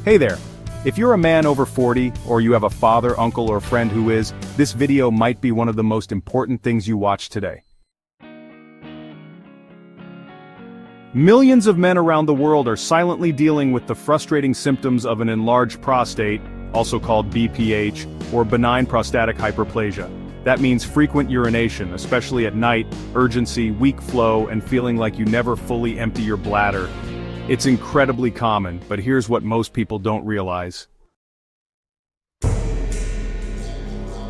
Hey there! If you're a man over 40, or you have a father, uncle, or friend who is, this video might be one of the most important things you watch today. Millions of men around the world are silently dealing with the frustrating symptoms of an enlarged prostate, also called BPH, or benign prostatic hyperplasia. That means frequent urination, especially at night, urgency, weak flow, and feeling like you never fully empty your bladder. It's incredibly common, but here's what most people don't realize.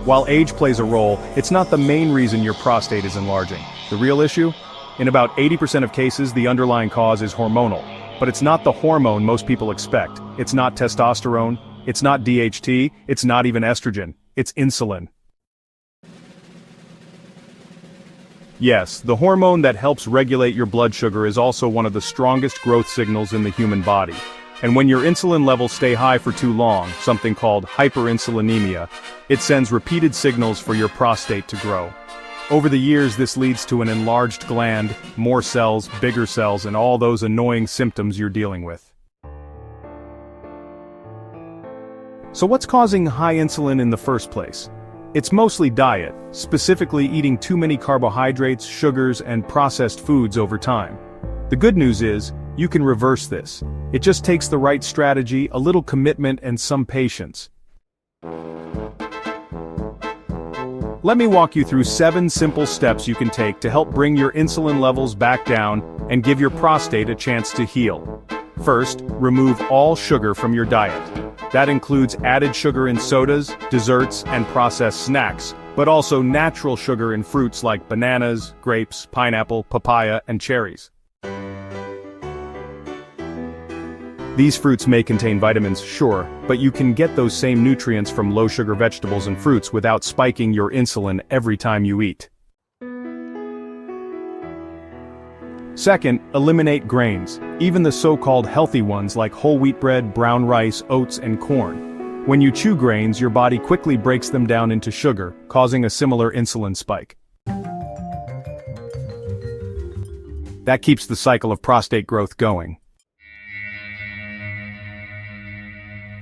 While age plays a role, it's not the main reason your prostate is enlarging. The real issue? In about 80% of cases, the underlying cause is hormonal. But it's not the hormone most people expect. It's not testosterone, it's not DHT, it's not even estrogen. It's insulin. Yes, the hormone that helps regulate your blood sugar is also one of the strongest growth signals in the human body. And when your insulin levels stay high for too long, something called hyperinsulinemia, it sends repeated signals for your prostate to grow. Over the years, this leads to an enlarged gland, more cells, bigger cells, and all those annoying symptoms you're dealing with. So what's causing high insulin in the first place? It's mostly diet, specifically eating too many carbohydrates, sugars, and processed foods over time. The good news is, you can reverse this. It just takes the right strategy, a little commitment, and some patience. Let me walk you through 7 simple steps you can take to help bring your insulin levels back down and give your prostate a chance to heal. First, remove all sugar from your diet. That includes added sugar in sodas, desserts, and processed snacks, but also natural sugar in fruits like bananas, grapes, pineapple, papaya, and cherries. These fruits may contain vitamins, sure, but you can get those same nutrients from low-sugar vegetables and fruits without spiking your insulin every time you eat. Second, eliminate grains, even the so-called healthy ones like whole wheat bread, brown rice, oats, and corn. When you chew grains, your body quickly breaks them down into sugar, causing a similar insulin spike. That keeps the cycle of prostate growth going.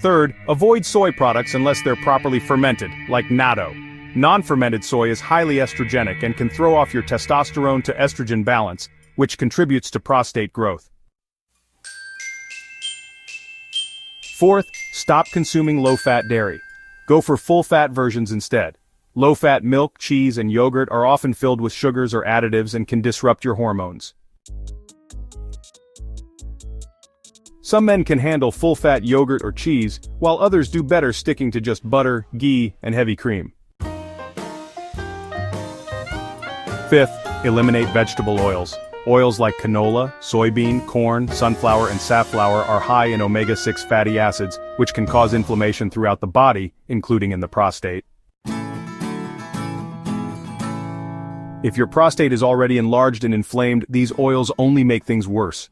Third, avoid soy products unless they're properly fermented, like natto. Non-fermented soy is highly estrogenic and can throw off your testosterone to estrogen balance, which contributes to prostate growth. Fourth, stop consuming low-fat dairy. Go for full-fat versions instead. Low-fat milk, cheese, and yogurt are often filled with sugars or additives and can disrupt your hormones. Some men can handle full-fat yogurt or cheese, while others do better sticking to just butter, ghee, and heavy cream. Fifth, eliminate vegetable oils. Oils like canola, soybean, corn, sunflower, and safflower are high in omega-6 fatty acids, which can cause inflammation throughout the body, including in the prostate. If your prostate is already enlarged and inflamed, these oils only make things worse.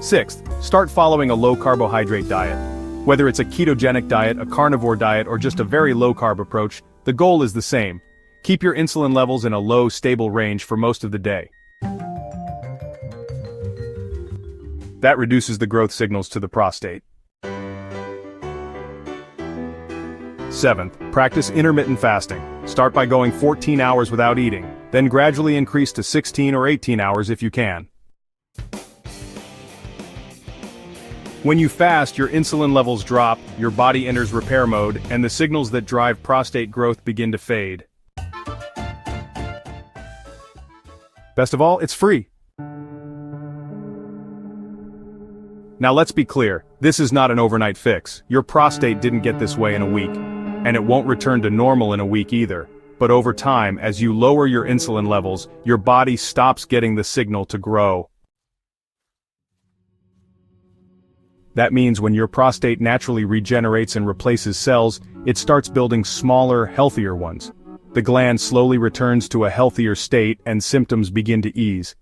Sixth, start following a low-carbohydrate diet. Whether it's a ketogenic diet, a carnivore diet, or just a very low-carb approach, the goal is the same. Keep your insulin levels in a low, stable range for most of the day. That reduces the growth signals to the prostate. Seventh, practice intermittent fasting. Start by going 14 hours without eating, then gradually increase to 16 or 18 hours if you can. When you fast, your insulin levels drop, your body enters repair mode, and the signals that drive prostate growth begin to fade. Best of all, it's free. Now let's be clear, this is not an overnight fix. Your prostate didn't get this way in a week, and it won't return to normal in a week either. But over time, as you lower your insulin levels, your body stops getting the signal to grow. That means when your prostate naturally regenerates and replaces cells, it starts building smaller, healthier ones. The gland slowly returns to a healthier state and symptoms begin to ease.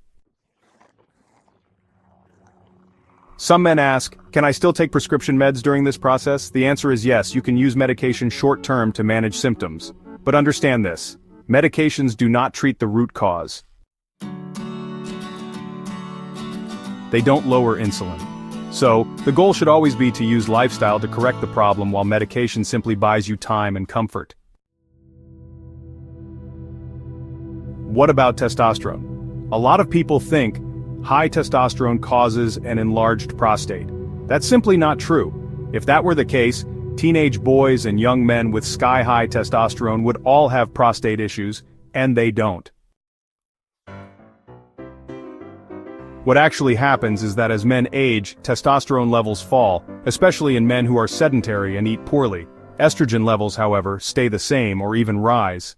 Some men ask, can I still take prescription meds during this process? The answer is yes, you can use medication short-term to manage symptoms. But understand this, medications do not treat the root cause. they don't lower insulin. So, the goal should always be to use lifestyle to correct the problem while medication simply buys you time and comfort. What about testosterone? A lot of people think high testosterone causes an enlarged prostate. That's simply not true. If that were the case, teenage boys and young men with sky-high testosterone would all have prostate issues, and they don't. What actually happens is that as men age, testosterone levels fall, especially in men who are sedentary and eat poorly. Estrogen levels, however, stay the same or even rise.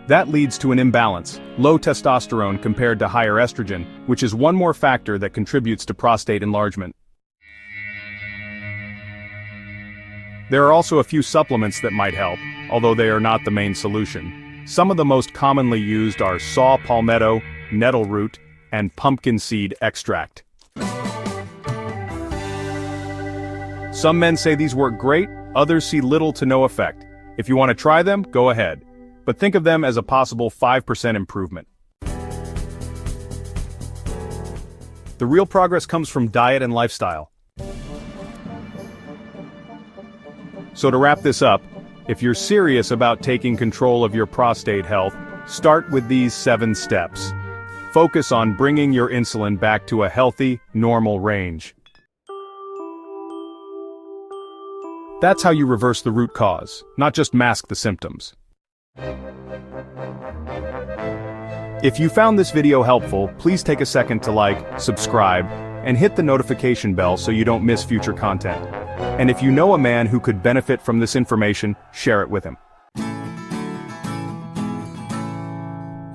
That leads to an imbalance, low testosterone compared to higher estrogen, which is one more factor that contributes to prostate enlargement. There are also a few supplements that might help, although they are not the main solution. Some of the most commonly used are saw palmetto, nettle root, and pumpkin seed extract. Some men say these work great, others see little to no effect. If you want to try them, go ahead. But think of them as a possible 5% improvement. The real progress comes from diet and lifestyle. So to wrap this up, if you're serious about taking control of your prostate health, start with these 7 steps. Focus on bringing your insulin back to a healthy, normal range. That's how you reverse the root cause, not just mask the symptoms. If you found this video helpful, please take a second to like, subscribe, and hit the notification bell so you don't miss future content. And if you know a man who could benefit from this information, share it with him.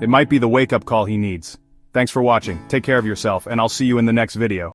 It might be the wake-up call he needs. Thanks for watching, take care of yourself, and I'll see you in the next video.